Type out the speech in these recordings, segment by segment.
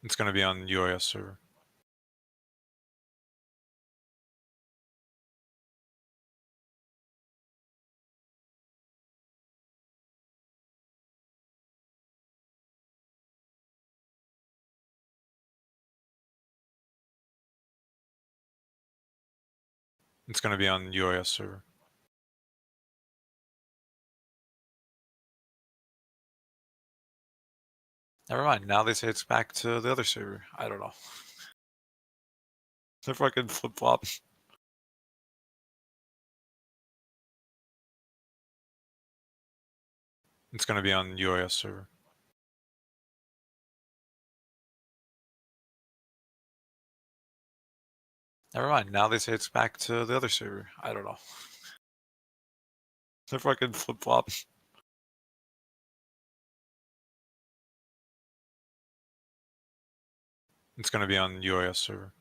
It's going to be on UAS server. It's going to be on UAS server. Never mind. Now they say it's back to the other server. I don't know. They're fucking flip-flop. It's going to be on UAS server. Never mind. Now they say it's back to the other server. I don't know. They're fucking flip-flop. It's going to be on UAS server.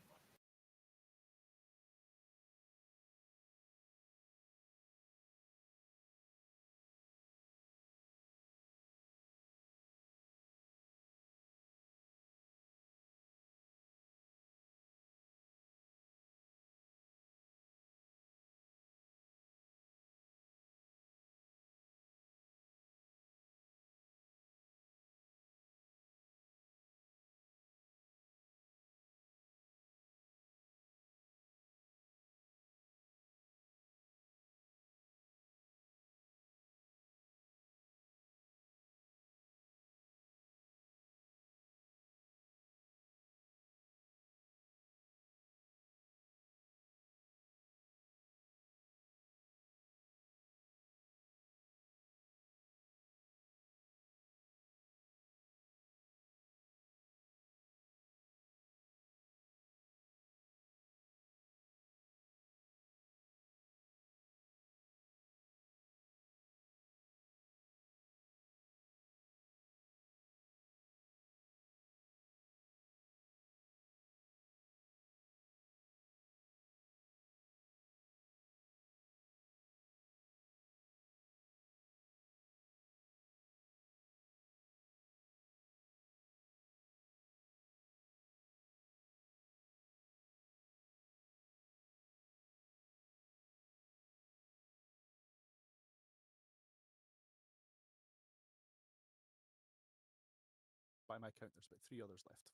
By my count, there's about 3 others left.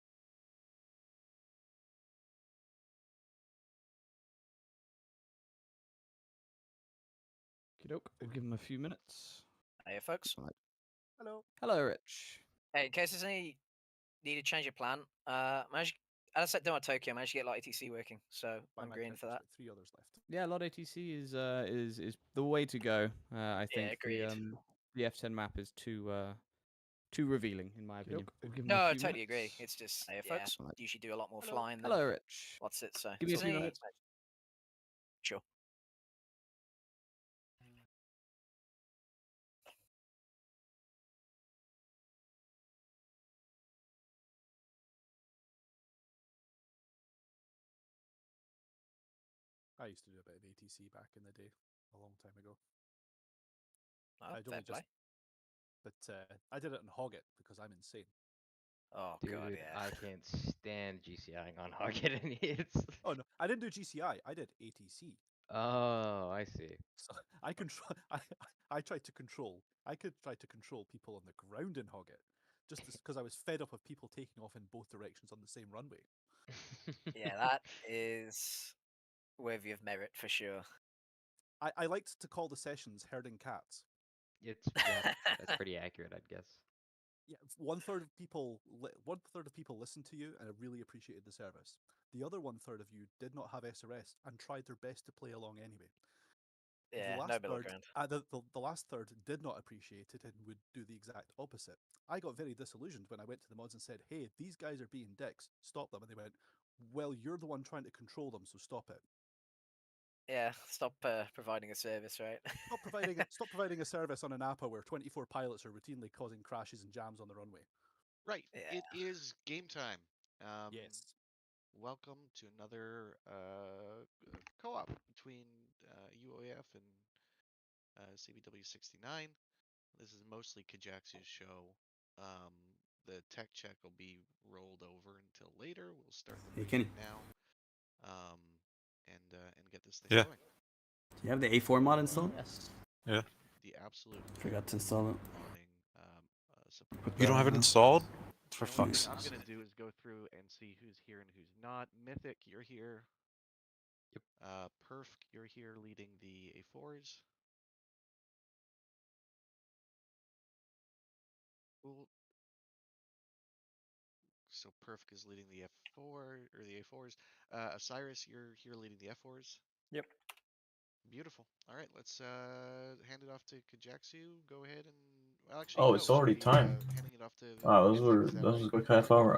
Okey-doke. We'll give him a few minutes. Hey, folks. Hello. Hello, Rich. Hey, in case there's any need to change your plan, managed, as I said, down at Tokyo, I managed to get like ETC working, so By I'm my green count, for there's that. about 3 others left. Yeah, LOD ATC is the way to go. I think agreed. the F10 map is too revealing in my opinion. Okey-doke. We'll give him No, a I few totally agree. minutes. It's just, Hey, yeah, folks. usually do a lot more Hello. flying than Hello, Rich. what's it, so. Give me a so few me- minutes. Sure. I used to do a bit of ATC back in the day, a long time ago. Oh, I'd fair only play. just, but I did it in Hoggit because I'm insane. Oh, Dude, God, yeah. I can't stand GCIing on Hoggit, and it's. Oh no, I didn't do GCI. I did ATC. Oh, I see. So I control. I tried to control. I could try to control people on the ground in Hoggit, just because I was fed up of people taking off in both directions on the same runway. Yeah, that is worthy of merit for sure. I liked to call the sessions herding cats. Yeah, that's pretty accurate, I'd guess. Yeah, 1/3 of people listened to you and I really appreciated the service. The other 1/3 of you did not have SRS and tried their best to play along anyway. Yeah, no middle ground. The last third did not appreciate it and would do the exact opposite. I got very disillusioned when I went to the mods and said, "Hey, these guys are being dicks. Stop them." And they went, "Well, you're the one trying to control them, so stop it." Yeah, stop providing a service, right? Stop providing a service on an APA where 24 pilots are routinely causing crashes and jams on the runway. Right. Yeah. It is game time. Yes. Welcome to another co-op between UOF and CBW 69. This is mostly Kajaxu's show. the tech check will be rolled over until later. We'll start the Hey, briefing Kenny. now, and get this thing Yeah. going. Do you have the A4 mod installed? Yes. The absolute Forgot to install it. modding support. Put You don't that have it on. installed? For You know, fuck's what I'm sake. gonna do is go through and see who's here and who's not. Mythic, you're here. Yep. Perf, you're here leading the A4s. Cool. So Perf is leading the F4 or the A4s. Osiris, you're here leading the F4s. Yep. Beautiful. All right, let's hand it off to Kajaksu. Go ahead and well, actually, Oh, no, it's already sorry, time. handing it off to. Wow, Mythic, is that those right? was a quick half hour.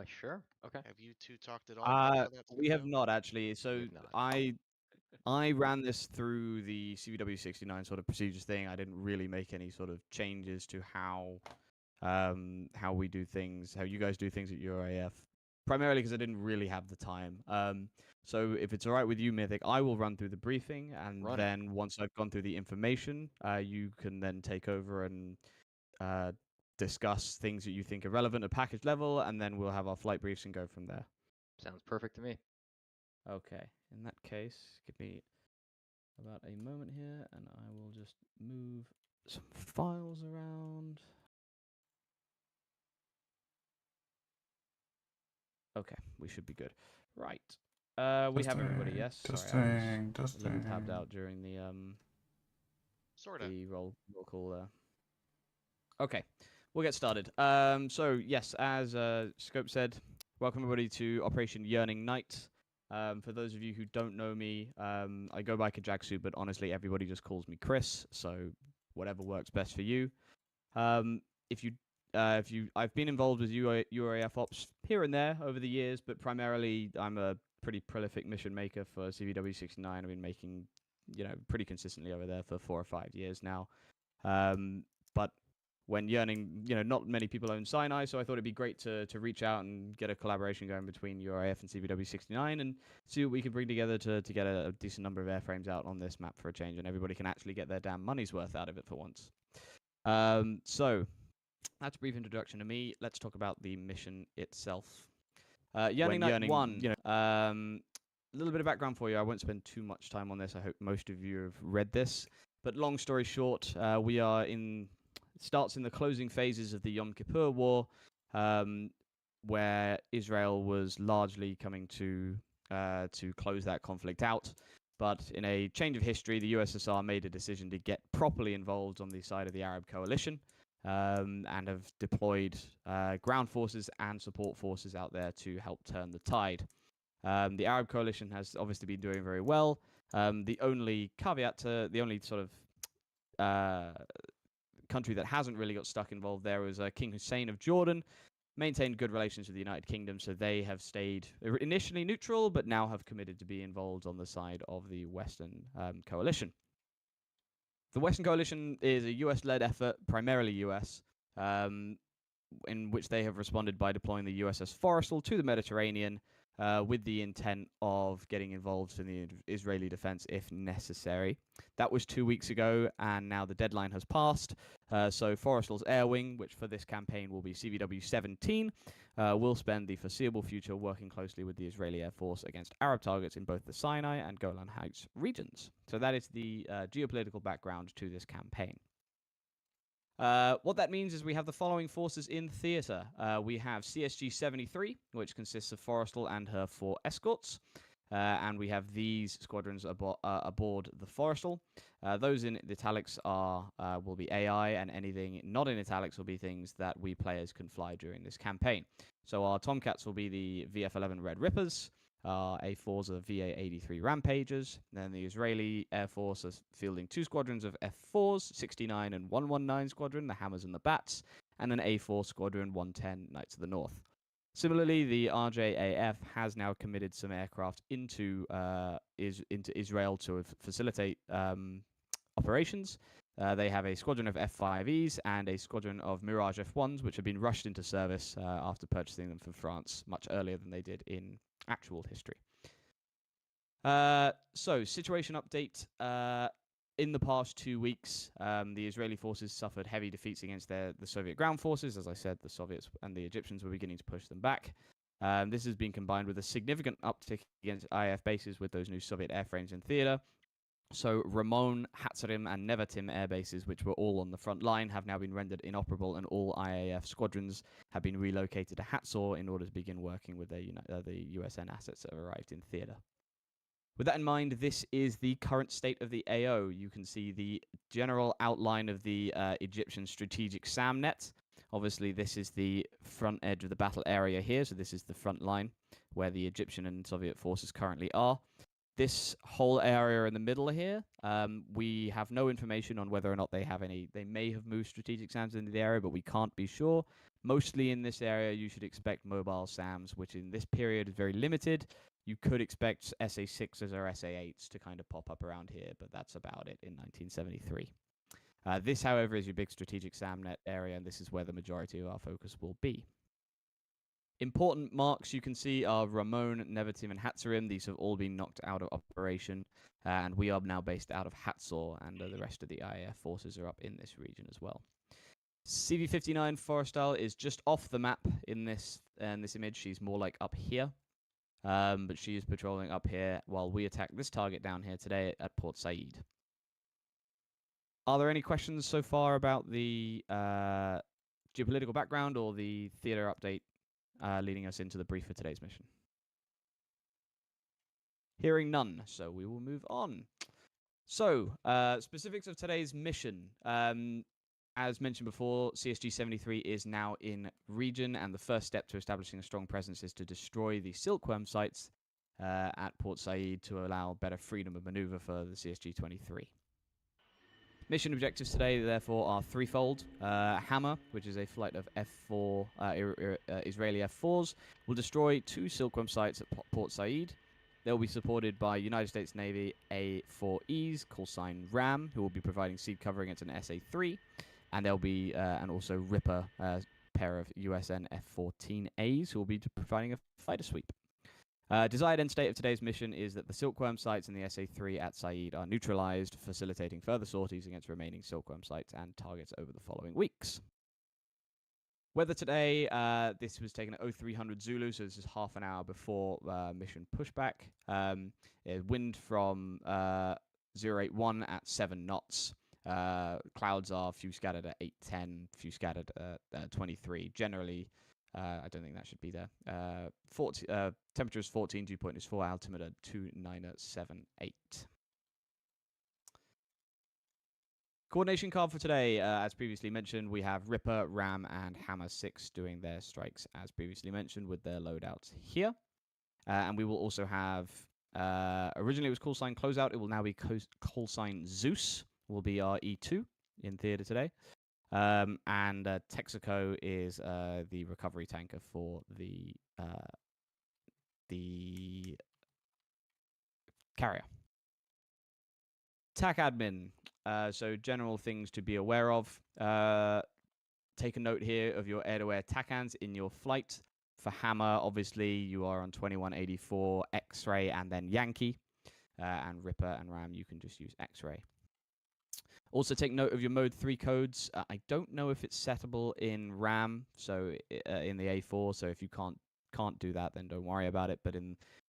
Sure. Okay. Have you two talked at all about how that's We gonna have go? not actually. So have not. I ran this through the CVW69 sort of procedures thing. I didn't really make any sort of changes to how we do things, how you guys do things at URAF. Primarily because I didn't really have the time. So if it's all right with you, Mythic, I will run through the briefing, and Run it. then once I've gone through the information, you can then take over and discuss things that you think are relevant at package level, and then we'll have our flight briefs and go from there. Sounds perfect to me. Okay, in that case, give me about a moment here, and I will just move some files around. Okay, we should be good. Right. We have everybody, yes? Sorry, I was a little tabbed out during the Sorta. the roll call there. Okay, we'll get started. So yes, as Scope said, welcome everybody to Operation Yearning Night. For those of you who don't know me, I go by Kajaksu, but honestly, everybody just calls me Chris. So whatever works best for you. I've been involved with UAF ops here and there over the years, but primarily I'm a pretty prolific mission maker for CVW69. I've been making, pretty consistently over there for 4 or 5 years now. But when Yearning, not many people own Sinai, so I thought it'd be great to reach out and get a collaboration going between URAF and CVW69 and see what we can bring together to get a decent number of airframes out on this map for a change, and everybody can actually get their damn money's worth out of it for once. So that's a brief introduction to me. Let's talk about the mission itself. Yearning Night 1. A little bit of background for you. I won't spend too much time on this. I hope most of you have read this. But long story short, we are starts in the closing phases of the Yom Kippur War, where Israel was largely coming to close that conflict out. But in a change of history, the USSR made a decision to get properly involved on the side of the Arab coalition, and have deployed ground forces and support forces out there to help turn the tide. The Arab coalition has obviously been doing very well. The only caveat to the only sort of country that hasn't really got stuck involved there was King Hussein of Jordan. Maintained good relations with the United Kingdom, so they have stayed initially neutral, but now have committed to be involved on the side of the Western coalition. The Western Coalition is a US-led effort, primarily US, in which they have responded by deploying the USS Forrestal to the Mediterranean with the intent of getting involved in the Israeli defense if necessary. That was 2 weeks ago, and now the deadline has passed. So Forrestal's Air Wing, which for this campaign will be CVW-17, will spend the foreseeable future working closely with the Israeli Air Force against Arab targets in both the Sinai and Golan Heights regions. So that is the geopolitical background to this campaign. What that means is we have the following forces in theatre. We have CSG-73, which consists of Forrestal and her 4 escorts. And we have these squadrons aboard the Forrestal. Those in italics will be AI, and anything not in italics will be things that we players can fly during this campaign. So our Tomcats will be the VF-11 Red Rippers. A4s are VA-83 Rampagers. Then the Israeli Air Force is fielding 2 squadrons of F4s, 69 and 119 Squadron, the Hammers and the Bats, and an A4 Squadron, 110 Knights of the North. Similarly, the RJAF has now committed some aircraft into Israel to facilitate operations. They have a squadron of F5Es and a squadron of Mirage F1s, which have been rushed into service after purchasing them from France much earlier than they did in actual history. So, situation update. in the past 2 weeks, the Israeli forces suffered heavy defeats against the Soviet ground forces. As I said, the Soviets and the Egyptians were beginning to push them back. This has been combined with a significant uptick against IAF bases with those new Soviet airframes in theater. So Ramon, Hatzarim, and Nevatim air bases, which were all on the front line, have now been rendered inoperable, and all IAF squadrons have been relocated to Hatzor in order to begin working with the USN assets that have arrived in theater. With that in mind, this is the current state of the AO. You can see the general outline of the Egyptian strategic SAMnet. Obviously, this is the front edge of the battle area here, so this is the front line where the Egyptian and Soviet forces currently are. This whole area in the middle here, we have no information on whether or not they have any. They may have moved strategic SAMs into the area, but we can't be sure. Mostly in this area, you should expect mobile SAMs, which in this period is very limited. You could expect SA-6s or SA-8s to kind of pop up around here, but that's about it in 1973. This, however, is your big strategic SAMnet area, and this is where the majority of our focus will be. Important marks you can see are Ramon, Nevatim, and Hatzarim. These have all been knocked out of operation, and we are now based out of Hatzor, and the rest of the IAF forces are up in this region as well. CV-59 Forrestal is just off the map in this image. She's more like up here, but she is patrolling up here while we attack this target down here today at Port Said. Are there any questions so far about the geopolitical background or the theater update leading us into the brief for today's mission? Hearing none, so we will move on. So, specifics of today's mission. As mentioned before, CSG-73 is now in region, and the first step to establishing a strong presence is to destroy the Silkworm sites at Port Said to allow better freedom of maneuver for the CSG-23. Mission objectives today, therefore, are threefold. Hammer, which is a flight of F4 Israeli F4s, will destroy 2 Silkworm sites at Port Said. They'll be supported by United States Navy A4Es, call sign RAM, who will be providing seed covering against an SA-3, and there'll be and also Ripper, pair of USN F-14As, who will be providing a fighter sweep. Desired end state of today's mission is that the Silkworm sites and the SA-3 at Said are neutralized, facilitating further sorties against remaining Silkworm sites and targets over the following weeks. Weather today, this was taken at 0300 Zulu, so this is half an hour before mission pushback. Wind from 081 at 7 knots. Clouds are few scattered at 810, few scattered at 23. Generally, I don't think that should be there. Temperature is 14, dew point is 4, altimeter 2978. Coordination card for today, as previously mentioned, we have Ripper, Ram, and Hammer 6 doing their strikes, as previously mentioned, with their loadouts here. And we will also have, originally it was call sign Closeout, it will now be call sign Zeus, will be our E2 in theater today. And Texaco is the recovery tanker for the carrier. TAC admin. So general things to be aware of. Take a note here of your air-to-air TACANs in your flight. For Hammer, obviously, you are on 2184, X-Ray, and then Yankee. And Ripper and Ram, you can just use X-Ray. Also take note of your mode 3 codes. I don't know if it's settable in RAM, so in the A4, so if you can't do that, then don't worry about it. But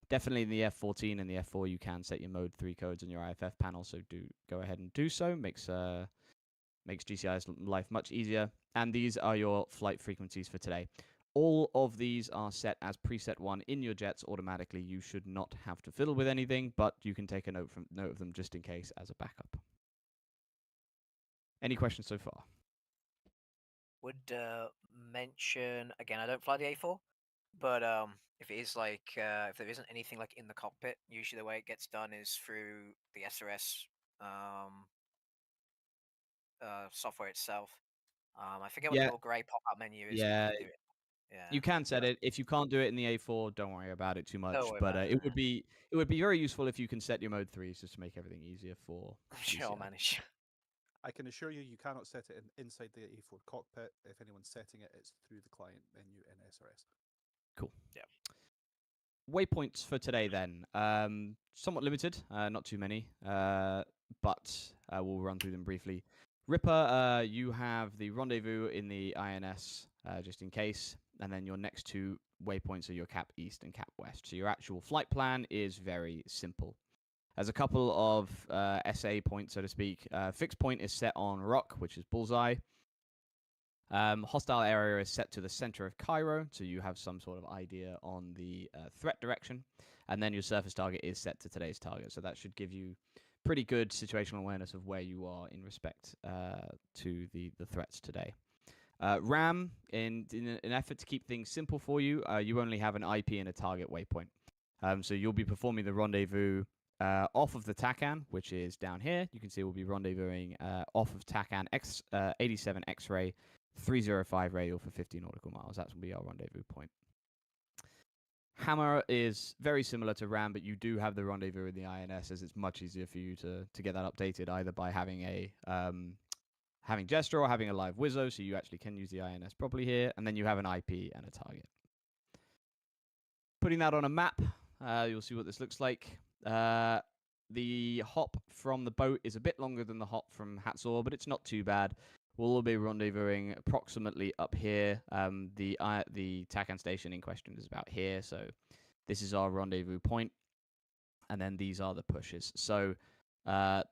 definitely in the F14 and the F4, you can set your mode 3 codes on your IFF panel, so do go ahead and do so. Makes GCI's life much easier. And these are your flight frequencies for today. All of these are set as preset 1 in your jets automatically. You should not have to fiddle with anything, but you can take a note of them just in case as a backup. Any questions so far? Would mention again. I don't fly the A4, but if it is like if there isn't anything like in the cockpit, usually the way it gets done is through the SRS software itself. I forget what the little grey pop-up menu is. Yeah. Yeah. You can set it. If you can't do it in the A4, don't worry about it too much. But it would be very useful if you can set your mode 3s just to make everything easier for. I'm sure I'll manage. I can assure you, you cannot set it inside the A4 cockpit. If anyone's setting it, it's through the client menu in SRS. Cool. Yeah. Waypoints for today then. Somewhat limited, not too many. but we'll run through them briefly. Ripper, you have the rendezvous in the INS, just in case, and then your next two waypoints are your Cap East and Cap West. So your actual flight plan is very simple. There's a couple of SA points, so to speak. Fixed point is set on Rock, which is bullseye. Hostile area is set to the center of Cairo, so you have some sort of idea on the threat direction. And then your surface target is set to today's target, so that should give you pretty good situational awareness of where you are in respect to the threats today. RAM, in an effort to keep things simple for you, you only have an IP and a target waypoint. So you'll be performing the rendezvous off of the TACAN, which is down here. You can see we'll be rendezvousing off of TACAN 87 X-ray 305 radial for 50 nautical miles. That's will be our rendezvous point. Hammer is very similar to RAM, but you do have the rendezvous in the INS, as it's much easier for you to get that updated either by having a having Gesture or having a live Wizzo, so you actually can use the INS properly here, and then you have an IP and a target. Putting that on a map, you'll see what this looks like. The hop from the boat is a bit longer than the hop from Hatzor, but it's not too bad. We'll all be rendezvousing approximately up here. The TACAN station in question is about here, so this is our rendezvous point, and then these are the pushes. So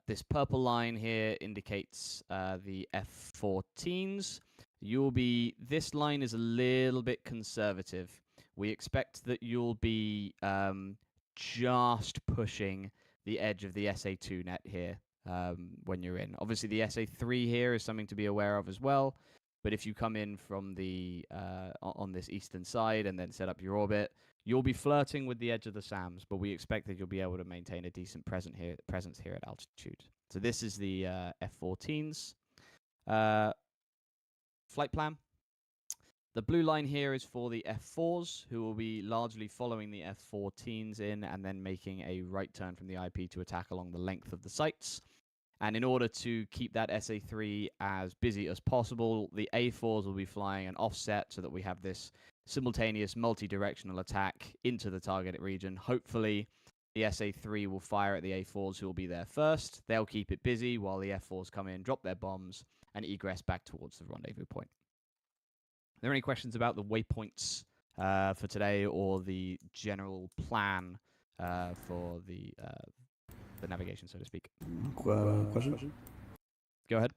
this purple line here indicates the F-14s. This line is a little bit conservative. We expect that you'll be just pushing the edge of the SA2 net here when you're in. Obviously, the SA3 here is something to be aware of as well. But if you come in from the on this eastern side and then set up your orbit, you'll be flirting with the edge of the SAMs. But we expect that you'll be able to maintain a decent presence here at altitude. So this is the F-14s flight plan. The blue line here is for the F4s, who will be largely following the F-14s in and then making a right turn from the IP to attack along the length of the sights. And in order to keep that SA3 as busy as possible, the A4s will be flying an offset so that we have this simultaneous multi-directional attack into the target region. Hopefully, the SA3 will fire at the A4s, who will be there first. They'll keep it busy while the F4s come in, drop their bombs, and egress back towards the rendezvous point. Are there any questions about the waypoints for today or the general plan for the navigation, so to speak? Question? Go ahead.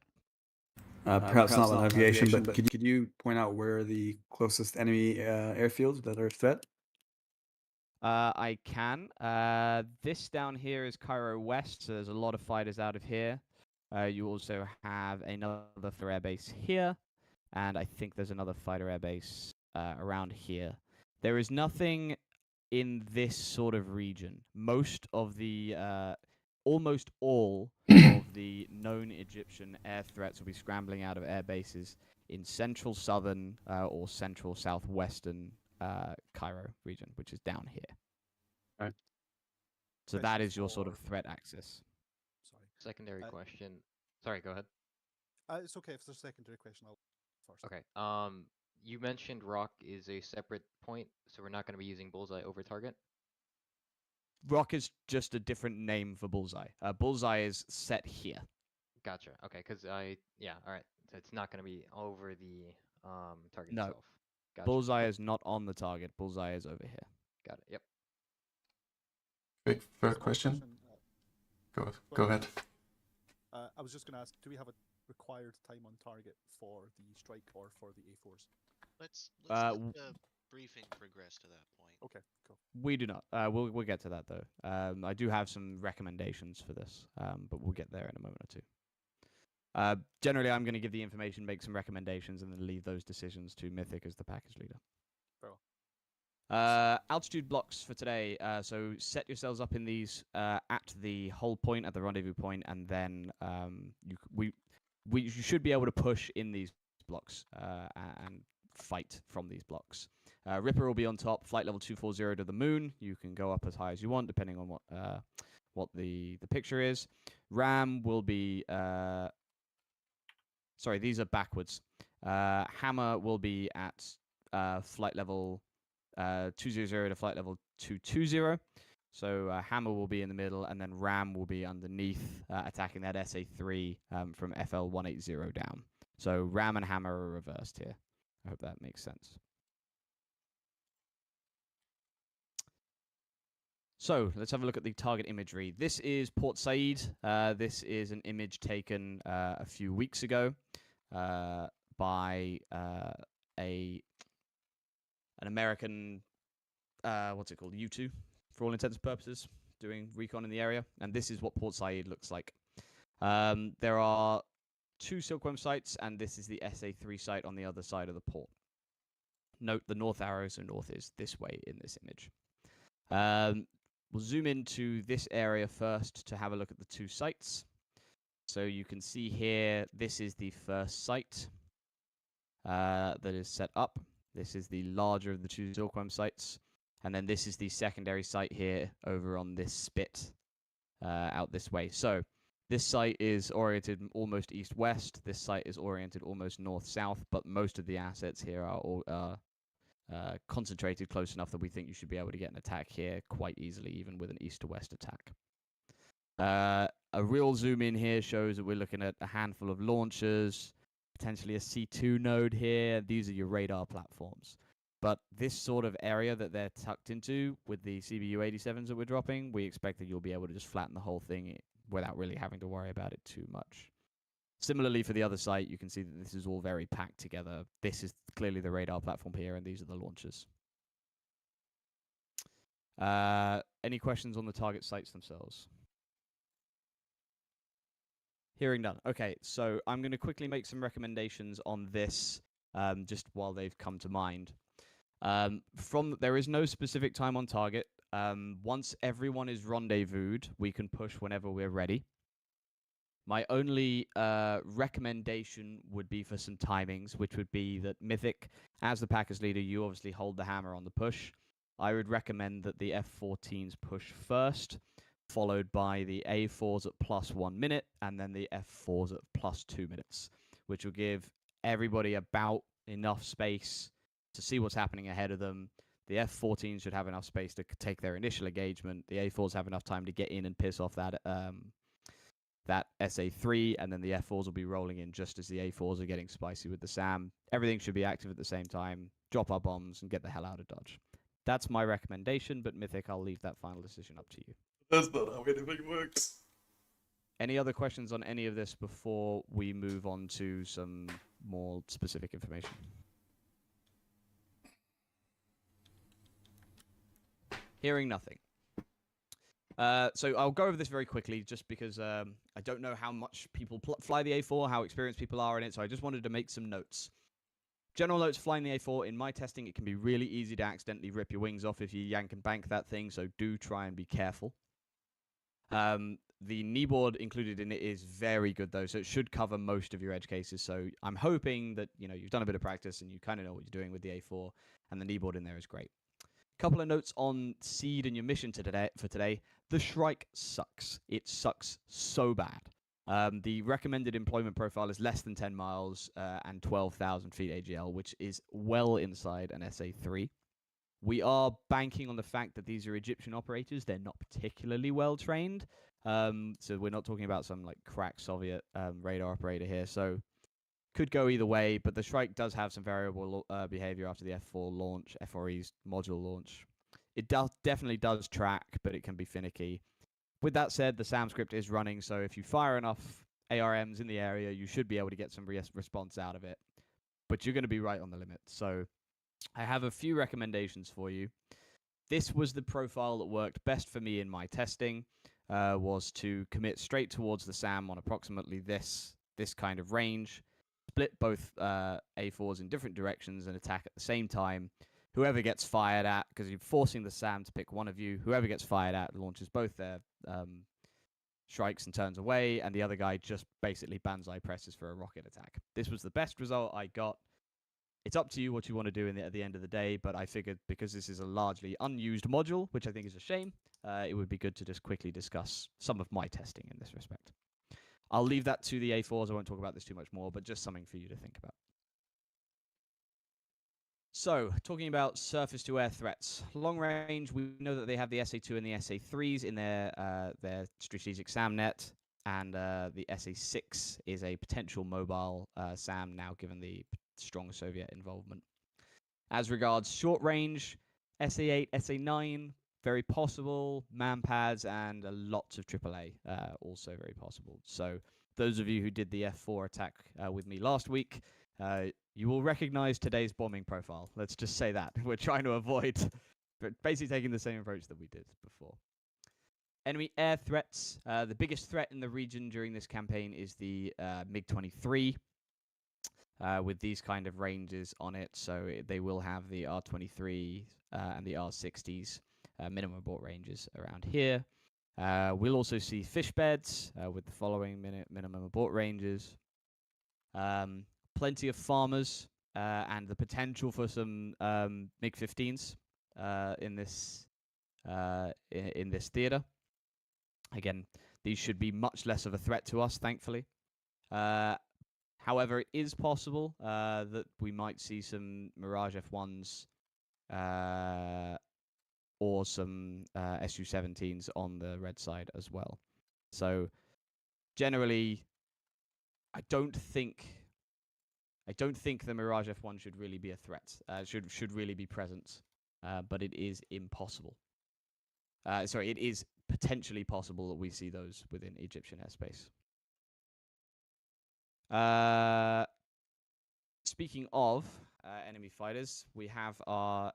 Perhaps not the navigation, but could you point out where the closest enemy airfields that are a threat? I can. This down here is Cairo West, so there's a lot of fighters out of here. You also have another air base here. And I think there's another fighter airbase around here. There is nothing in this sort of region. Most of the, almost all of the known Egyptian air threats will be scrambling out of air bases in central southern or central southwestern Cairo region, which is down here. Right. So that is your sort of threat axis. Sorry. Secondary question. Sorry, go ahead. It's okay if there's a secondary question. I'll first. Okay. You mentioned Rock is a separate point, so we're not going to be using Bullseye over target? Rock is just a different name for Bullseye. Bullseye is set here. Gotcha. Okay, because yeah, all right. So it's not going to be over the target No. itself. Gotcha. Bullseye is not on the target. Bullseye is over here. Got it. Yep. Quick third question. Go ahead. I was just going to ask, do we have a required time on target for the strike or for the A4s? Let's let the briefing progress to that point. Okay, cool. We do not. We'll get to that though. I do have some recommendations for this, but we'll get there in a moment or two. Generally, I'm going to give the information, make some recommendations, and then leave those decisions to Mythic as the package leader. Altitude blocks for today. So set yourselves up in these at the hold point, at the rendezvous point, and then you should be able to push in these blocks and fight from these blocks. Ripper will be on top, flight level 240 to the moon. You can go up as high as you want, depending on what the picture is. Ram will be... sorry, these are backwards. Hammer will be at flight level 200 to flight level 220. So Hammer will be in the middle, and then Ram will be underneath, attacking that SA3 from FL 180 down. So Ram and Hammer are reversed here. I hope that makes sense. So let's have a look at the target imagery. This is Port Said. This is an image taken a few weeks ago by an American, what's it called, U2, for all intents and purposes, doing recon in the area. And this is what Port Said looks like. There are 2 Silkworm sites, and this is the SA3 site on the other side of the port. Note the north arrow, so north is this way in this image. We'll zoom into this area first to have a look at the 2 sites. So you can see here, this is the first site that is set up. This is the larger of the 2 Silkworm sites. And then this is the secondary site here over on this spit out this way. So this site is oriented almost east-west. This site is oriented almost north-south, but most of the assets here are all concentrated close enough that we think you should be able to get an attack here quite easily, even with an east to west attack. A real zoom in here shows that we're looking at a handful of launchers, potentially a C2 node here. These are your radar platforms. But this sort of area that they're tucked into with the CBU-87s that we're dropping, we expect that you'll be able to just flatten the whole thing without really having to worry about it too much. Similarly, for the other site, you can see that this is all very packed together. This is clearly the radar platform here, and these are the launchers. Any questions on the target sites themselves? Hearing none. Okay, so I'm going to quickly make some recommendations on this, just while they've come to mind. There is no specific time on target. Once everyone is rendezvoused, we can push whenever we're ready. My only recommendation would be for some timings, which would be that Mythic, as the Packers leader, you obviously hold the hammer on the push. I would recommend that the F14s push first, followed by the A4s at +1 minute, and then the F4s at +2 minutes, which will give everybody about enough space to see what's happening ahead of them. The F14s should have enough space to take their initial engagement. The A4s have enough time to get in and piss off that SA3, and then the F4s will be rolling in just as the A4s are getting spicy with the SAM. Everything should be active at the same time. Drop our bombs and get the hell out of Dodge. That's my recommendation, but Mythic, I'll leave that final decision up to you. That's not how anything works. Any other questions on any of this before we move on to some more specific information? Hearing nothing. So I'll go over this very quickly just because I don't know how much people fly the A4, how experienced people are in it, so I just wanted to make some notes. General notes flying the A4, in my testing, it can be really easy to accidentally rip your wings off if you yank and bank that thing, so do try and be careful. The kneeboard included in it is very good, though, so it should cover most of your edge cases, so I'm hoping that you've done a bit of practice and you kind of know what you're doing with the A4, and the kneeboard in there is great. Couple of notes on seed and your mission for today. The Shrike sucks. It sucks so bad. The recommended employment profile is less than 10 miles and 12,000 feet AGL, which is well inside an SA3. We are banking on the fact that these are Egyptian operators. They're not particularly well trained. So we're not talking about some crack Soviet radar operator here. So could go either way, but the Shrike does have some variable behavior after the F4 launch, F4E's module launch. It definitely does track, but it can be finicky. With that said, the SAM script is running, so if you fire enough ARMs in the area, you should be able to get some response out of it. But you're going to be right on the limit. So I have a few recommendations for you. This was the profile that worked best for me in my testing, was to commit straight towards the SAM on approximately this kind of range, split both A4s in different directions and attack at the same time. Whoever gets fired at, because you're forcing the SAM to pick one of you, whoever gets fired at launches both their Shrikes and turns away, and the other guy just basically banzai presses for a rocket attack. This was the best result I got. It's up to you what you want to do at the end of the day, but I figured because this is a largely unused module, which I think is a shame, it would be good to just quickly discuss some of my testing in this respect. I'll leave that to the A4s. I won't talk about this too much more, but just something for you to think about. So, talking about surface-to-air threats, long range, we know that they have the SA2 and the SA3s in their strategic SAMnet, and the SA6 is a potential mobile SAM now, given the strong Soviet involvement. As regards short range, SA8, SA9, very possible. Manpads and lots of AAA, also very possible. So, those of you who did the F4 attack with me last week, you will recognize today's bombing profile. Let's just say that. We're trying to avoid, but basically taking the same approach that we did before. Enemy air threats. The biggest threat in the region during this campaign is the MiG-23, with these kind of ranges on it. So they will have the R-23 and the R-60s minimum abort ranges around here. We'll also see fish beds with the following minimum abort ranges. Plenty of farmers and the potential for some MiG-15s in this theater. Again, these should be much less of a threat to us, thankfully. However, it is possible that we might see some Mirage F1s or some Su-17s on the red side as well. So, generally, I don't think the Mirage F1 should really be a threat. Should really be present, but it is impossible. It is potentially possible that we see those within Egyptian airspace. Speaking of enemy fighters, we have our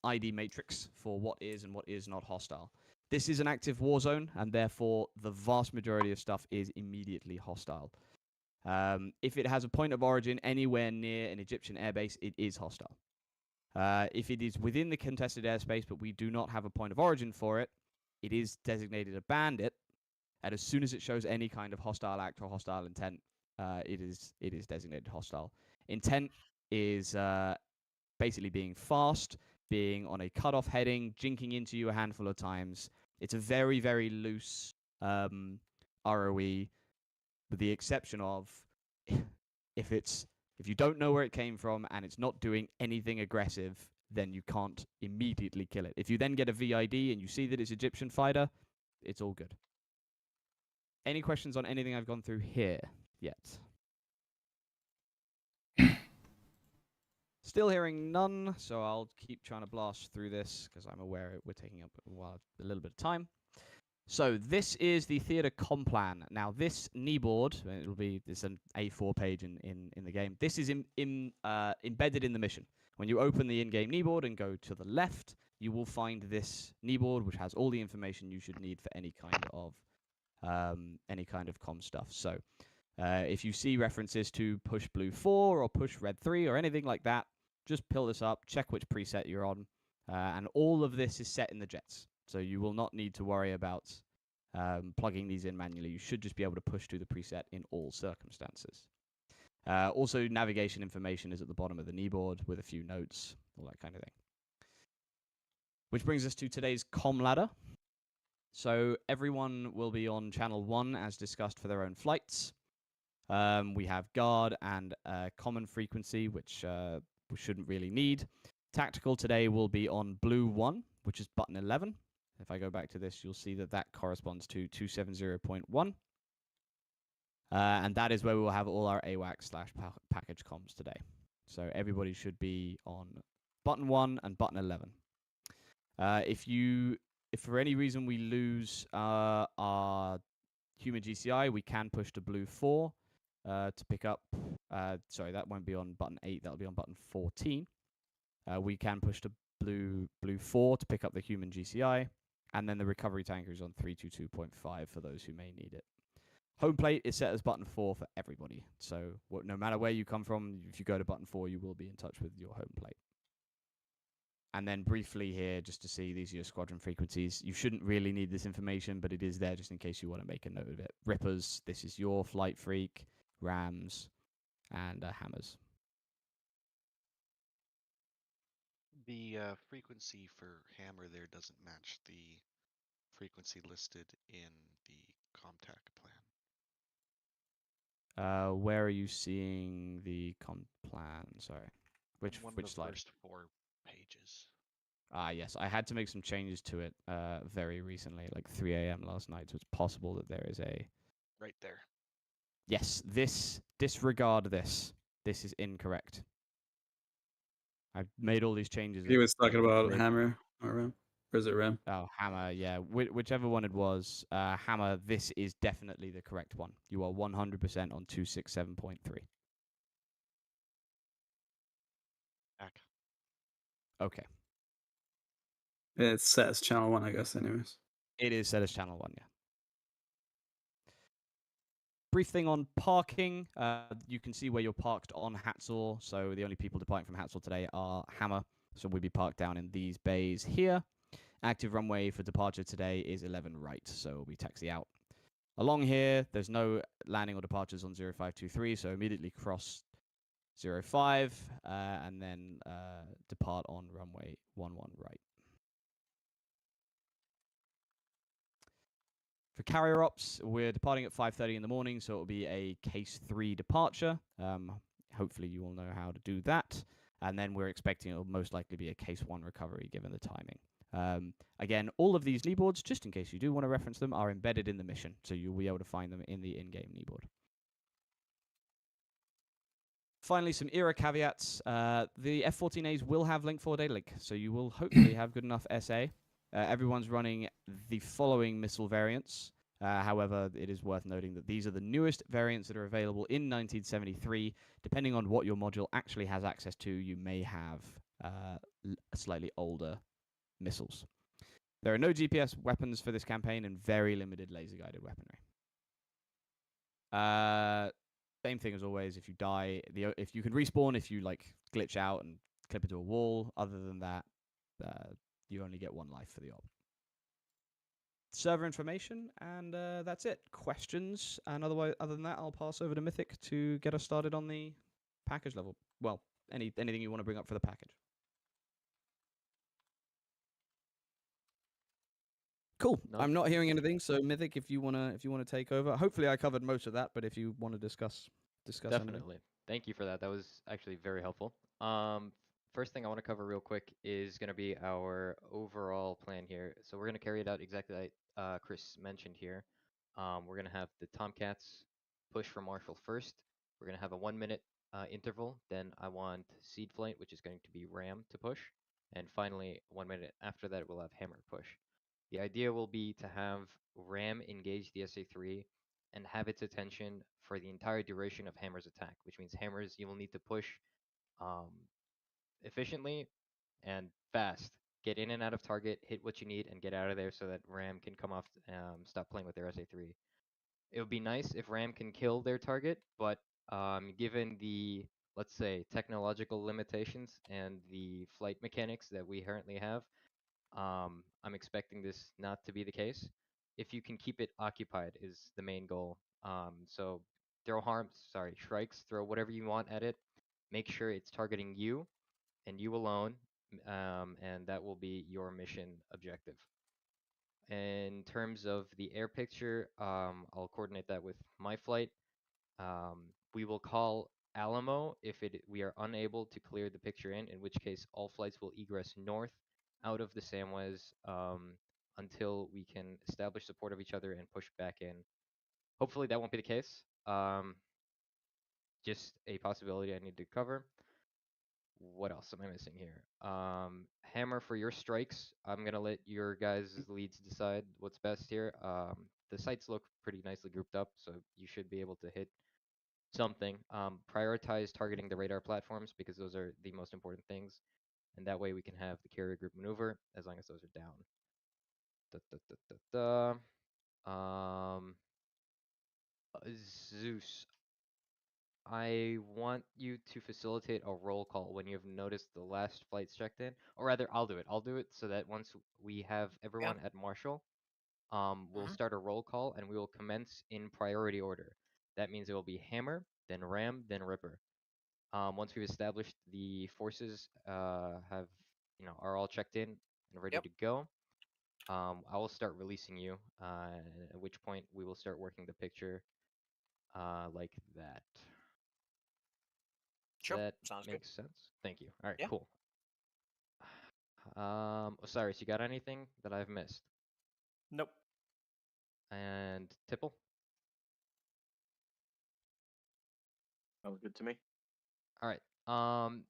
ID matrix for what is and what is not hostile. This is an active war zone, and therefore the vast majority of stuff is immediately hostile. If it has a point of origin anywhere near an Egyptian airbase, it is hostile. If it is within the contested airspace, but we do not have a point of origin for it, it is designated a bandit, and as soon as it shows any kind of hostile act or hostile intent, it is designated hostile. Intent is basically being fast, being on a cutoff heading, jinking into you a handful of times. It's a very, very loose ROE, with the exception of if you don't know where it came from and it's not doing anything aggressive, then you can't immediately kill it. If you then get a VID and you see that it's Egyptian fighter, it's all good. Any questions on anything I've gone through here yet? Still hearing none, so I'll keep trying to blast through this because I'm aware we're taking up a little bit of time. So this is the theater com plan. Now this kneeboard, it's an A4 page in the game. This is embedded in the mission. When you open the in-game kneeboard and go to the left, you will find this kneeboard, which has all the information you should need for any kind of com stuff. So if you see references to push blue 4 or push red 3 or anything like that, just pull this up, check which preset you're on, and all of this is set in the jets. So you will not need to worry about plugging these in manually. You should just be able to push to the preset in all circumstances. Also, navigation information is at the bottom of the kneeboard with a few notes, all that kind of thing. Which brings us to today's com ladder. So everyone will be on channel 1 as discussed for their own flights. We have guard and common frequency, which we shouldn't really need. Tactical today will be on blue 1, which is button 11. If I go back to this, you'll see that that corresponds to 270.1. And that is where we will have all our AWACS/package comms today. So everybody should be on button 1 and button 11. If for any reason we lose our human GCI, we can push to blue 4 to pick up. Sorry, that won't be on button 8. That'll be on button 14. We can push to blue 4 to pick up the human GCI, and then the recovery tanker is on 322.5 for those who may need it. Home plate is set as button 4 for everybody. So no matter where you come from, if you go to button 4, you will be in touch with your home plate. And then briefly here, just to see, these are your squadron frequencies. You shouldn't really need this information, but it is there just in case you want to make a note of it. Rippers, this is your Flight Freak, Rams, and Hammers. The frequency for Hammer there doesn't match the frequency listed in the ComTac plan. Where are you seeing the com plan? Sorry. One of which the slide? first 4 pages. Ah, yes, I had to make some changes to it very recently, like 3 a.m. last night. So it's possible that there is a Right there. yes. Disregard this. This is incorrect. I've made all these changes. He was talking about Great. hammer or ram. Or is it ram? Oh, hammer, yeah. Whichever one it was, hammer, this is definitely the correct one. You are 100% on 267.3. Back. Okay. It's set as channel 1, I guess, anyways. It is set as channel 1, yeah. Brief thing on parking. You can see where you're parked on Hatzor. So the only people departing from Hatzor today are Hammer. So we'll be parked down in these bays here. Active runway for departure today is 11 right. So we taxi out. Along here, there's no landing or departures on 0523. So immediately cross 05 and then depart on runway 11 right. For carrier ops, we're departing at 5:30 in the morning, so it will be a case 3 departure. Hopefully you all know how to do that. And then we're expecting it will most likely be a case 1 recovery given the timing. Again, all of these knee boards, just in case you do want to reference them, are embedded in the mission, so you'll be able to find them in the in-game knee board. Finally, some ERA caveats. The F-14As will have Link 4 data link, so you will hopefully have good enough SA. Everyone's running the following missile variants. However, it is worth noting that these are the newest variants that are available in 1973. Depending on what your module actually has access to, you may have slightly older missiles. There are no GPS weapons for this campaign and very limited laser-guided weaponry. Same thing as always. If you die, if you can respawn, if you like glitch out and clip into a wall. Other than that, you only get 1 life for the op. Server information, and that's it. Questions, and other than that, I'll pass over to Mythic to get us started on the package level. Well, anything you want to bring up for the package. Cool. No? I'm not hearing anything, so Mythic, if you wanna take over. Hopefully, I covered most of that, but if you want to discuss anything. Definitely. Thank you for that. That was actually very helpful. First thing I want to cover real quick is going to be our overall plan here. So we're going to carry it out exactly like Chris mentioned here. We're going to have the Tomcats push for Marshall first. We're going to have a 1-minute interval. Then I want Seed Flight, which is going to be Ram, to push. And finally, 1 minute after that, we'll have Hammer push. The idea will be to have Ram engage the SA-3 and have its attention for the entire duration of Hammer's attack, which means Hammers, you will need to push efficiently and fast. Get in and out of target, hit what you need, and get out of there so that Ram can come off, stop playing with their SA-3. It would be nice if Ram can kill their target, but given the, let's say, technological limitations and the flight mechanics that we currently have, I'm expecting this not to be the case. If you can keep it occupied is the main goal. So throw strikes, throw whatever you want at it. Make sure it's targeting you and you alone, and that will be your mission objective. In terms of the air picture, I'll coordinate that with my flight. We will call Alamo if we are unable to clear the picture in which case all flights will egress north out of the Samwise until we can establish support of each other and push back in. Hopefully that won't be the case. Just a possibility I need to cover. What else am I missing here? Hammer, for your strikes, I'm gonna let your guys' leads decide what's best here. The sites look pretty nicely grouped up, so you should be able to hit something. Prioritize targeting the radar platforms because those are the most important things, and that way we can have the carrier group maneuver as long as those are down. Zeus, I want you to facilitate a roll call when you've noticed the last flights checked in, or rather, I'll do it. I'll do it so that once we have everyone at Marshall, we'll start a roll call and we will commence in priority order. That means it will be Hammer, then Ram, then Ripper. Once we've established the forces are all checked in and ready to go, I will start releasing you, at which point we will start working the picture like that. Sure, That sounds good. makes sense. Thank you. All right, Yeah. cool. Osiris, you got anything that I've missed? Nope. And Tipple? Sounds good to me. All right.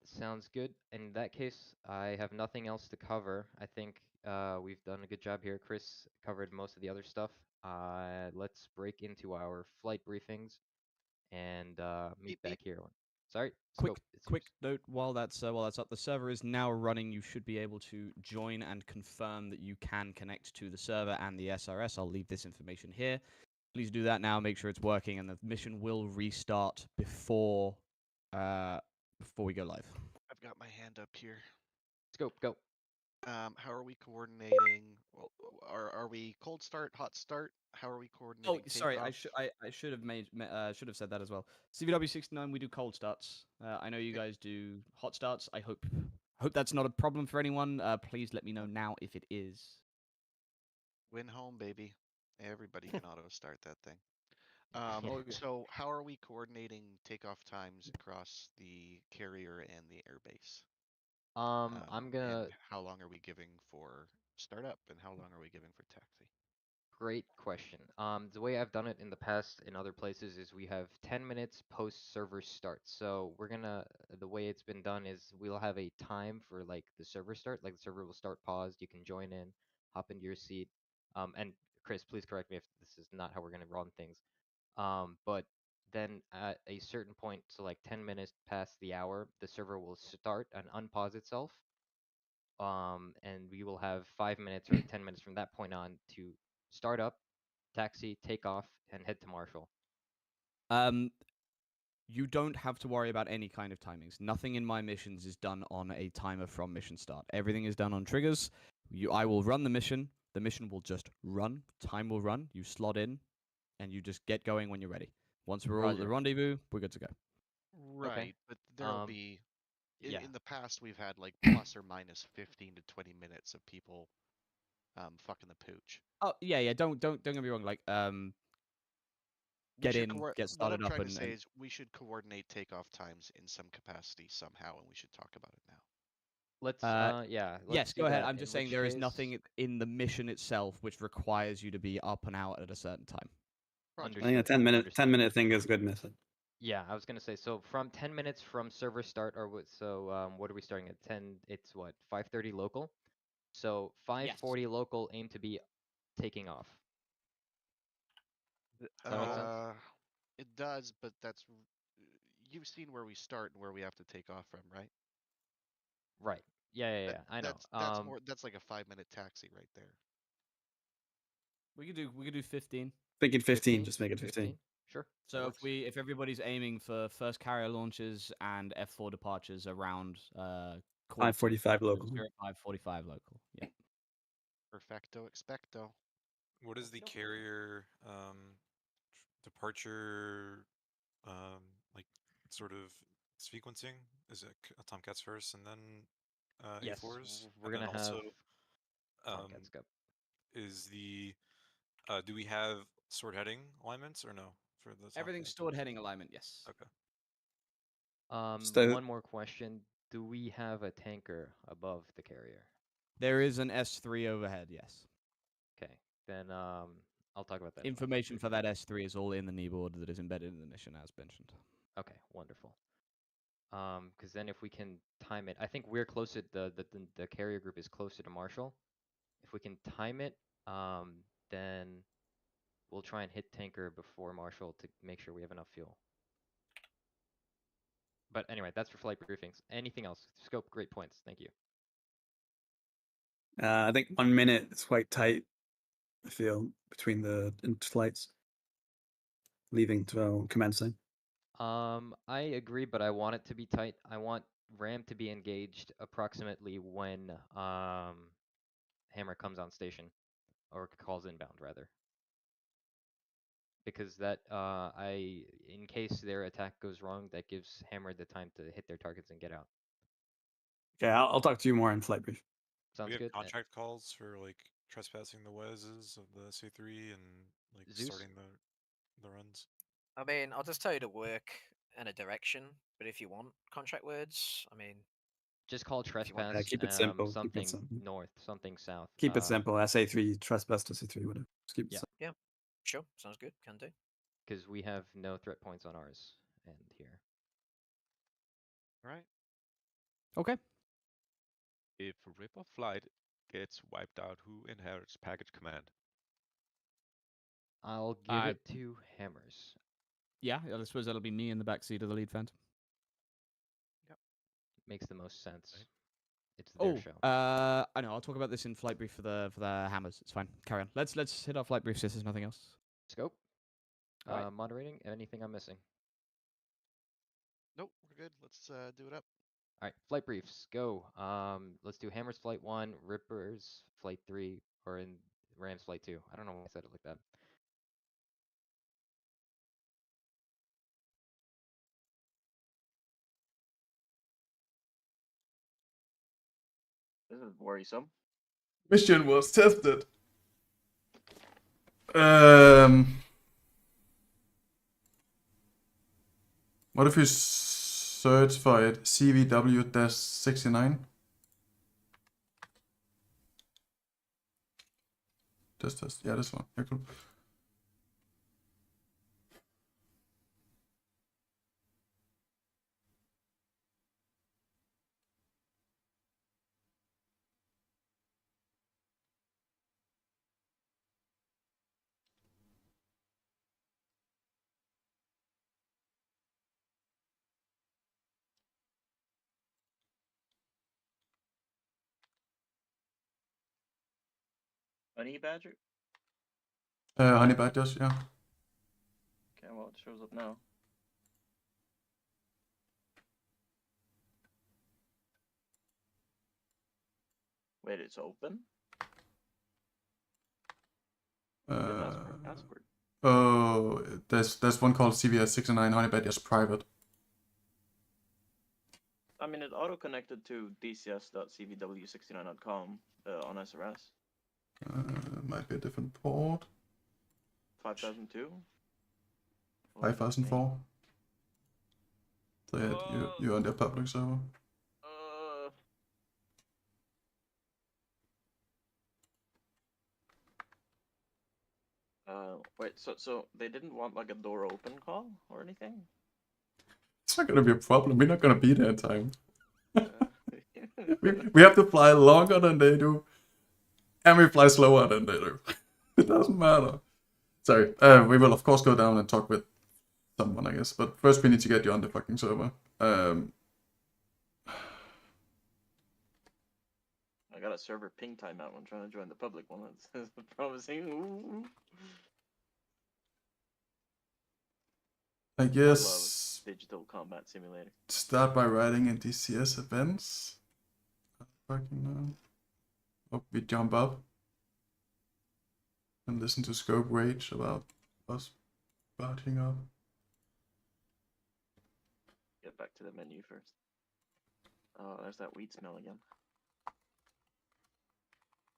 Sounds good. In that case, I have nothing else to cover. I think we've done a good job here. Chris covered most of the other stuff. Let's break into our flight briefings and meet Beep, beep. back here. Sorry, Quick, Scope. It's quick yours. note while that's up. The server is now running. You should be able to join and confirm that you can connect to the server and the SRS. I'll leave this information here. Please do that now. Make sure it's working, and the mission will restart before we go live. I've got my hand up here. Scope, go. How are we coordinating? Well, are we cold start, hot start? How are we coordinating? Oh, sorry. I takeoff? should have should have said that as well. CVW69, we do cold starts. I know you guys do hot starts. I hope that's not a problem for anyone. Please let me know now if it is. Win home, baby. Everybody can auto start that thing. Oh, yeah. So how are we coordinating takeoff times across the carrier and the airbase? I'm gonna. And how long are we giving for startup, and how long are we giving for taxi? Great question. The way I've done it in the past in other places is we have 10 minutes post server start. So the way it's been done is we'll have a time for like the server start, like the server will start paused. You can join in, hop into your seat. And Chris, please correct me if this is not how we're gonna run things. But then at a certain point, so like 10 minutes past the hour, the server will start and unpause itself. And we will have 5 minutes or 10 minutes from that point on to start up, taxi, take off, and head to Marshall. You don't have to worry about any kind of timings. Nothing in my missions is done on a timer from mission start. Everything is done on triggers. I will run the mission. The mission will just run. Time will run. You slot in, and you just get going when you're ready. Once we're all at the Roger. rendezvous, we're good to go. Right, but there'll Um, be yeah. in the past we've had like plus or minus 15 to 20 minutes of people fucking the pooch. Oh yeah. Don't get me wrong. Like We get should in, coor- get What started I'm up, trying to and say is we should coordinate takeoff times in some capacity somehow, and we should talk about it now. Let's yes, let's do go ahead. that, I'm in just saying which there is case- nothing in the mission itself which requires you to be up and out at a certain time. Roger. I think a 10-minute Understood. 10-minute thing is a good method. Yeah, I was gonna say, so from 10 minutes from server start, or what are we starting at? 10, it's what, 5:30 local? So 5:40 local, aim to be taking off. Does that make sense? It does, but you've seen where we start and where we have to take off from, right? Right. Yeah, That- I know. That's more. That's like a 5-minute taxi right there. We could do 15. Thinking 15, just make it 15. Sure. So if everybody's aiming for first carrier launches and F4 departures around 5:45 local. 5:45 local. Yeah. Perfecto expecto. What is the carrier departure like sort of sequencing? Is it Tomcats first and then Yes, A4s? we're And then gonna have also Tomcats go. is the do we have sword heading alignments or no for the Everything's Tomcats? stored heading alignment. Yes. Okay. So- One more question. Do we have a tanker above the carrier? There is an S3 overhead. Yes. Okay. Then I'll talk about that. in my Information for briefing. that S3 is all in the kneeboard that is embedded in the mission, as mentioned. Okay, wonderful. Because then if we can time it, I think we're closer. The carrier group is closer to Marshall. If we can time it, then we'll try and hit tanker before Marshall to make sure we have enough fuel. But anyway, that's for flight briefings. Anything else? Scope, great points. Thank you. I think 1 minute is quite tight. I feel between the flights, leaving to commencing. I agree, but I want it to be tight. I want Ram to be engaged approximately when Hammer comes on station, or calls inbound rather. Because that in case their attack goes wrong, that gives Hammer the time to hit their targets and get out. Okay, I'll talk to you more in flight brief. Do Sounds we have good. contract calls for like trespassing the WESs of the C3 and like Zeus? starting the runs? I mean, I'll just tell you to work and a direction. But if you want contract words, I mean, Just call you want- trespass. keep it simple, keep it Something simple. north, something south. Keep it simple. SA3, trespass to C3, whatever. Just keep it Yeah. simple. sure, sounds good. Can do. Because we have no threat points on ours and here. Alright. Okay. If Ripper Flight gets wiped out, who inherits package command? I'll give it to Hammers. Yeah, I suppose that'll be me in the backseat of the lead vent. Makes the most sense. Right. It's their Oh, show. I know. I'll talk about this in flight brief for the hammers. It's fine. Carry on. Let's hit our flight briefs. If there's nothing else. Scope. Alright. Moderating. Anything I'm missing? Nope, we're good. Let's do it up. All right, flight briefs, go. Let's do Hammers Flight 1, Rippers Flight 3, or in Rams Flight 2. I don't know why I said it like that. This is worrisome. Mission was tested. What if you search for it? CVW-69. Test. Yeah, this one. Yeah, cool. Honey Badger? Honey Badgers, yeah. Okay, well, it shows up now. Wait, it's open? Didn't ask for a password. Oh, there's one called CVS69 Honey Badgers private. I mean, it auto-connected to dcs.cvw69.com on SRS. Might be a different port. 5002? 5004. So yeah, you're on their public server. Wait, so they didn't want like a door open call or anything? It's not gonna be a problem. We're not gonna be there in time. we have to fly longer than they do, and we fly slower than they do. It doesn't matter. Sorry. We will of course go down and talk with someone, I guess. But first we need to get you on the fucking server. I got a server ping timeout when trying to join the public one. That's promising. Ooh. I love guess Digital Combat Simulator. start by writing in DCS events. Fucking no. Hope we jump up and listen to Scope rage about us batting up. Get back to the menu first. Oh, there's that weed smell again.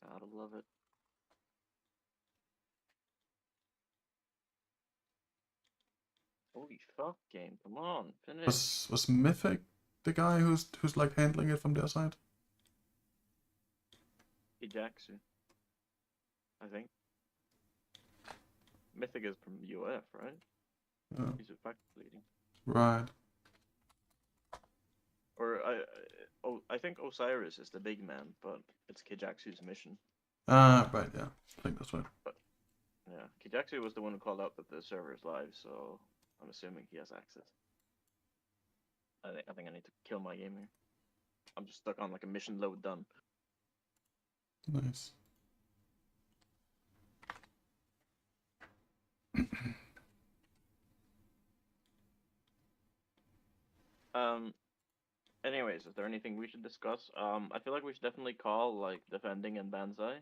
Gotta love it. Holy fuck, game! Come on, finish. Was Mythic the guy who's like handling it from their side? Jackson, I think. Mythic is from UF, right? Yeah. He's with back bleeding. Right. Or I think Osiris is the big man, but it's Kijaksu's mission. Right, yeah. I think that's right. Yeah, Kijaksu was the one who called out that the server is live, so I'm assuming he has access. I think I need to kill my game here. I'm just stuck on like a mission load done. Nice. Anyways, is there anything we should discuss? I feel like we should definitely call like defending and Banzai.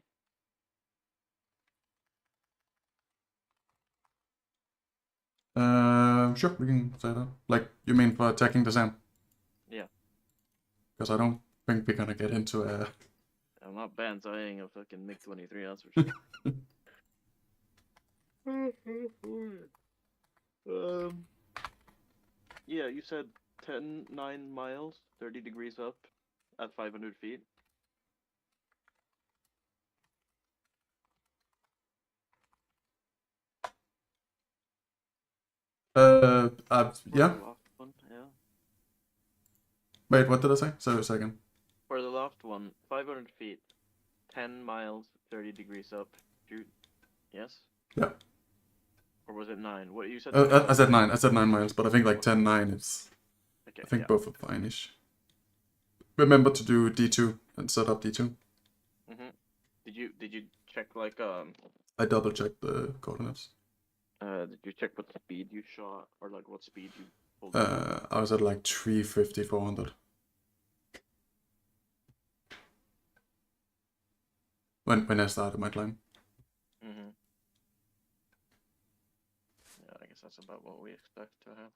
Sure, we can say that. Like, you mean for attacking the Sam? Yeah. Because I don't think we're gonna get into a... I'm not Banzaiing a fucking MiG-23, that's for sure. Yeah, you said 9 miles, 30 degrees up, at 500 feet. For Yeah. the loft one, yeah. Wait, what did I say? Sorry, a second. For the loft one, 500 feet, 10 miles, 30 degrees up. Yes? Yeah. Or was it 9? What you said? I said 9. I said 9 miles, but I think like 10, 9 is. Okay, I think yeah. both are fine-ish. Remember to do D2 and set up D2. Mhm. Did you check like I double checked the coordinates. did you check what speed you shot or like what speed you pulled? I was at like 350, 400. When I started my climb. Mhm. Yeah, I guess that's about what we expect to have.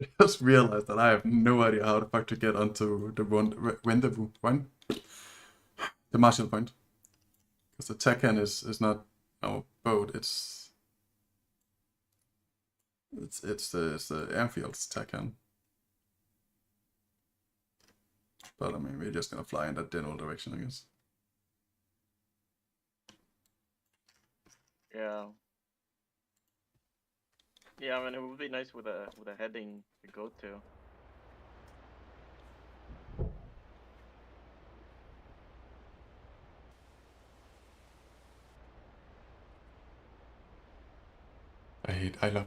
I just realized that I have no idea how the fuck to get onto the rendezvous point. The Marshall point. Because the Tekken is not our boat, it's the airfield's Tekken. But I mean, we're just gonna fly in that general direction, I guess. Yeah. Yeah, I mean it would be nice with a heading to go to.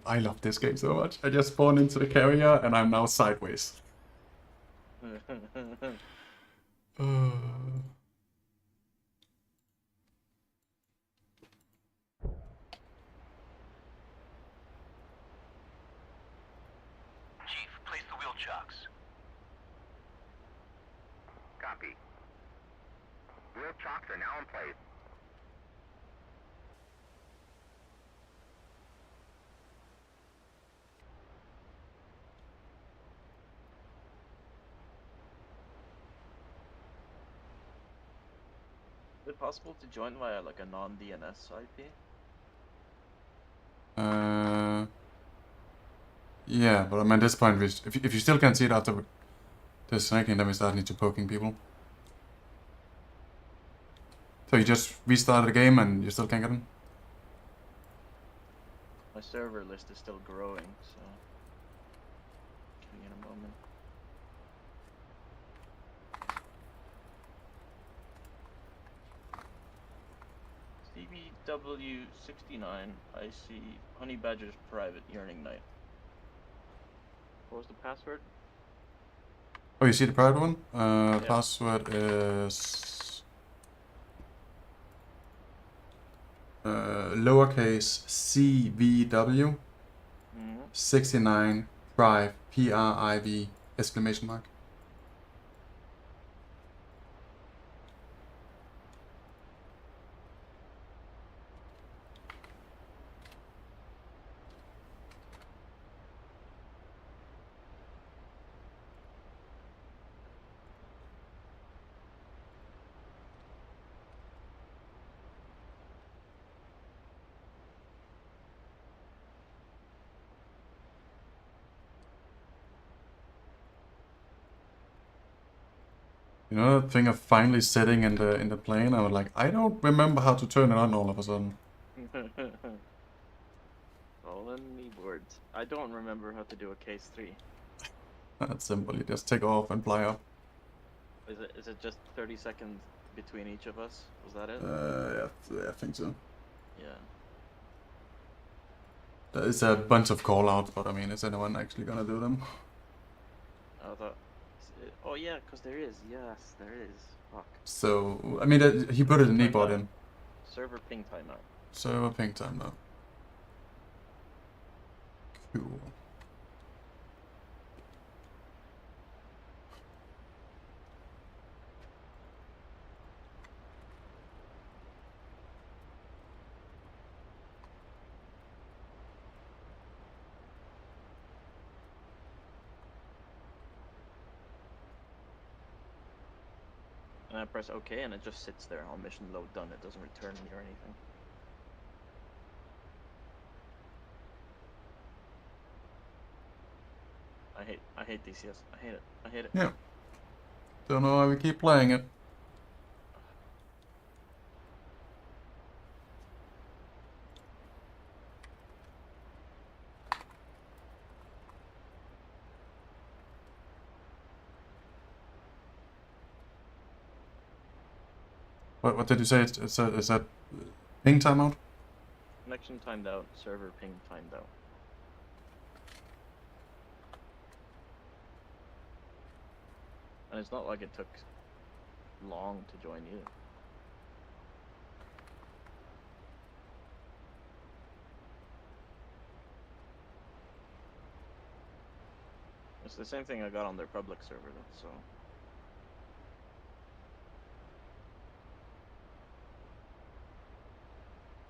I love this game so much. I just spawned into the carrier and I'm now sideways. Chief, place the wheel chocks. Copy. Wheel chocks are now in place. Is it possible to join via like a non-DNS IP? Yeah, but I mean, at this point, if you still can't see it after this ranking, then we start need to poking people. So you just restarted the game and you still can't get in? My server list is still growing, so give me a moment. CBW69, I see Honey Badger's private yearning night. What was the password? Oh, you see the private one? Yeah. Password is lowercase CVW 69 Priv PRIV exclamation mark. You know that thing of finally sitting in the plane? I was like, I don't remember how to turn it on all of a sudden. Stolen keyboards. I don't remember how to do a case 3. That's simple. You just take off and fly up. Is it just 30 seconds between each of us? Was that it? Yeah, I think so. Yeah. There's a bunch of call-outs, but I mean, is anyone actually gonna do them? I thought. Oh yeah, because there is. Yes, there is. Fuck. So, I mean, he put it in Ebot in. Server ping timeout. Server ping time now. Cool. And I press OK, and it just sits there on mission load done. It doesn't return me or anything. I hate DCS. I hate it. I hate it. Yeah. Don't know why we keep playing it. What did you say? Is that ping timeout? Connection timed out. Server ping timed out. And it's not like it took long to join either. It's the same thing I got on their public server though, so.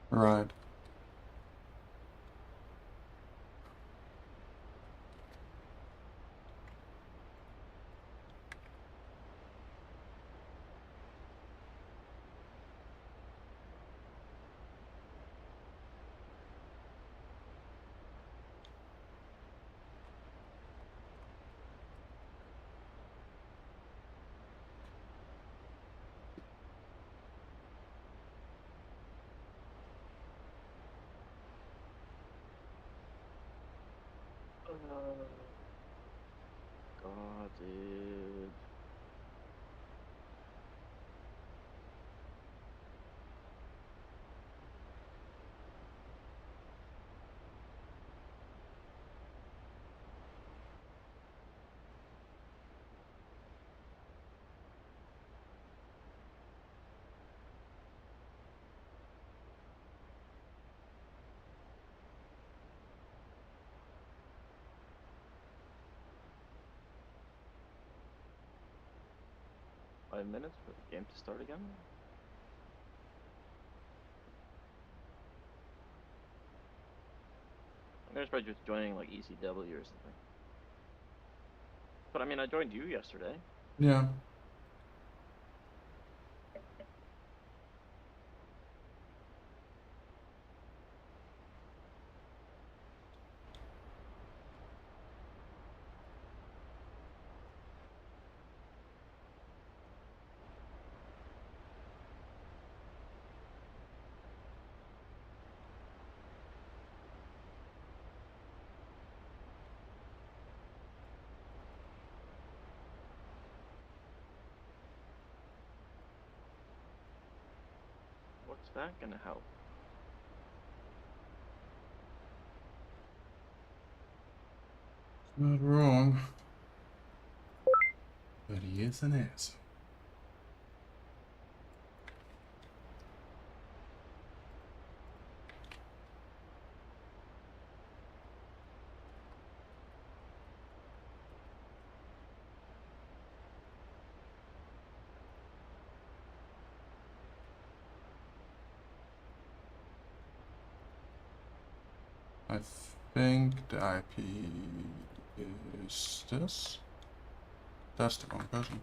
Right. God, dude. Minutes for the game to start again? I'm gonna try just joining like ECW or something. But I mean, I joined you yesterday. Yeah. What's that gonna help? Not wrong. But he is an ass. I think the IP is this. That's the wrong person.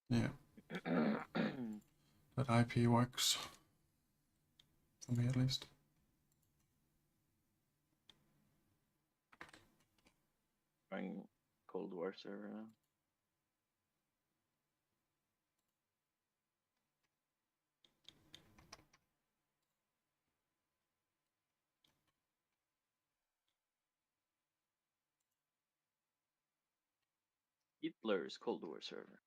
Yeah. That IP works. For me at least. Trying Cold War server now. Hitler's Cold War server.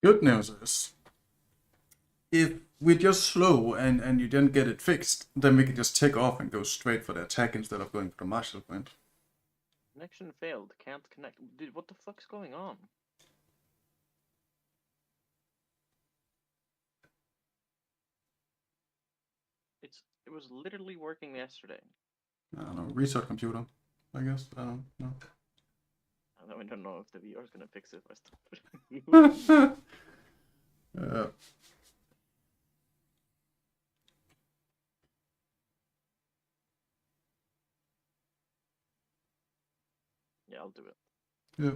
Good news is, if we're just slow and you didn't get it fixed, then we can just take off and go straight for the attack instead of going for the marshal point. Connection failed. Can't connect. Dude, what the fuck's going on? It was literally working yesterday. I don't know, restart computer, I guess. I don't know. I don't know if the VR is gonna fix it if I stop. Yeah. Yeah, I'll do it. Yeah.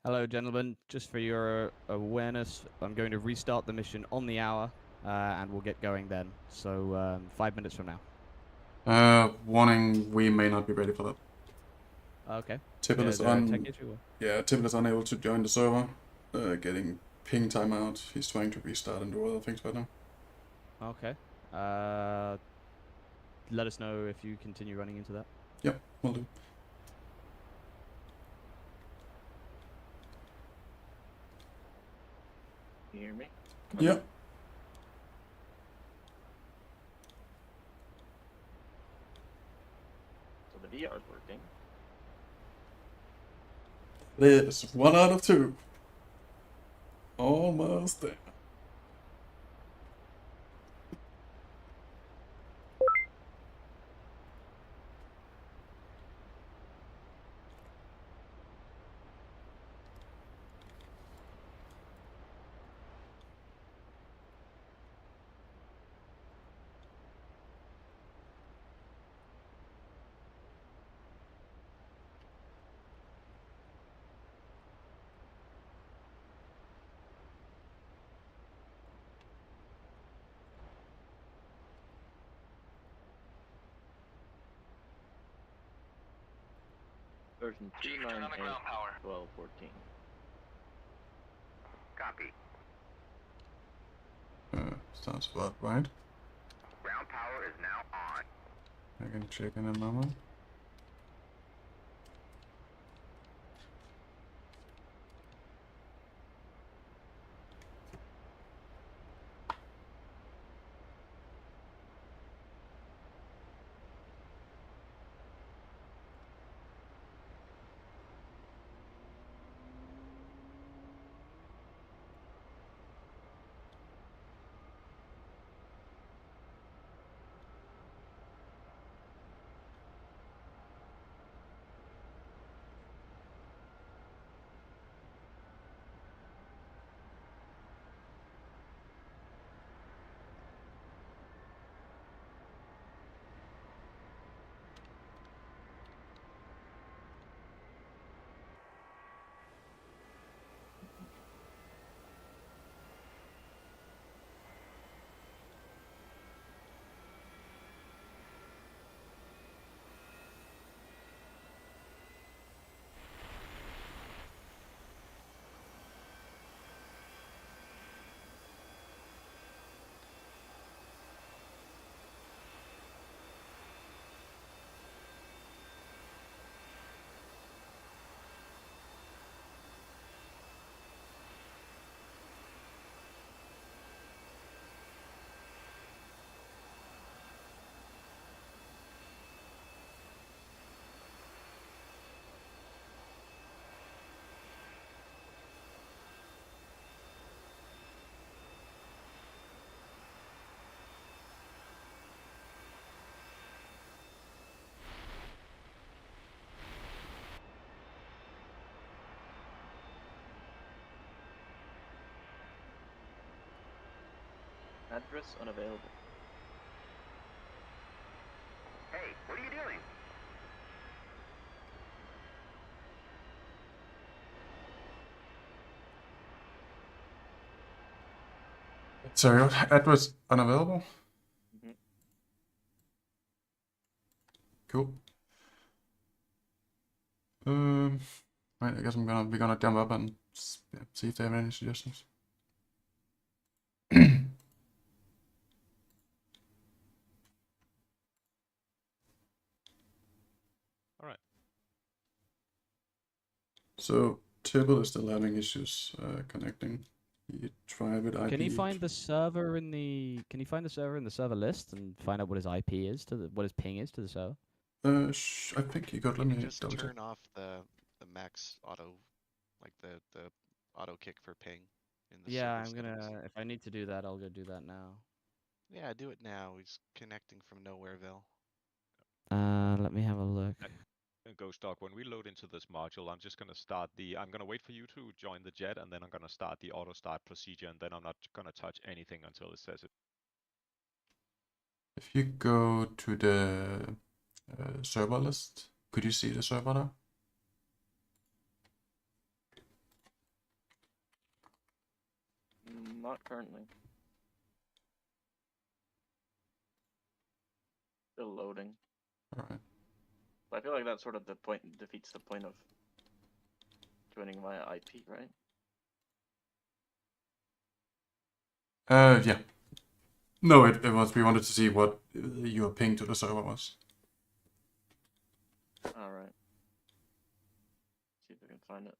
Hello, gentlemen. Just for your awareness, I'm going to restart the mission on the hour, and we'll get going then. So 5 minutes from now. Warning, we may not be ready for that. Okay. Tipple Yeah, is is there a tech issue? Yeah, Tipple is unable to join the server. Getting ping timeout. He's trying to restart and do other things right now. Okay. Let us know if you continue running into that. Yep, will do. You hear me? Yep. So the VR is working. There's 1 out of 2. Almost there. version Chief, turn on the ground power. 298.12.14. Copy. Sounds about right. Ground power is now on. I can check in a moment. Address unavailable. Hey, what are you doing? Sorry, address unavailable? Mhm. Cool. Right, I guess we're gonna jump up and see if they have any suggestions. Alright. So Tibble is still having issues connecting. He tried with IP. Can you find the server in the? Can you find the server in the server list and find out what his IP is to the what his ping is to the server? I think he got. Let You me just double check. turn off the max auto, like the auto kick for ping in the Yeah, server I'm settings. gonna. If I need to do that, I'll go do that now. Yeah, do it now. He's connecting from Nowhereville. Let me have a look. Ghost Dog, when we load into this module, I'm just gonna start I'm gonna wait for you to join the jet, and then I'm gonna start the auto start procedure, and then I'm not gonna touch anything until it says it. If you go to the server list, could you see the server now? Not currently. Still loading. Alright. I feel like that sort of defeats the point of joining via IP, right? Yeah. No, it was. We wanted to see what your ping to the server was. Alright. See if I can find it.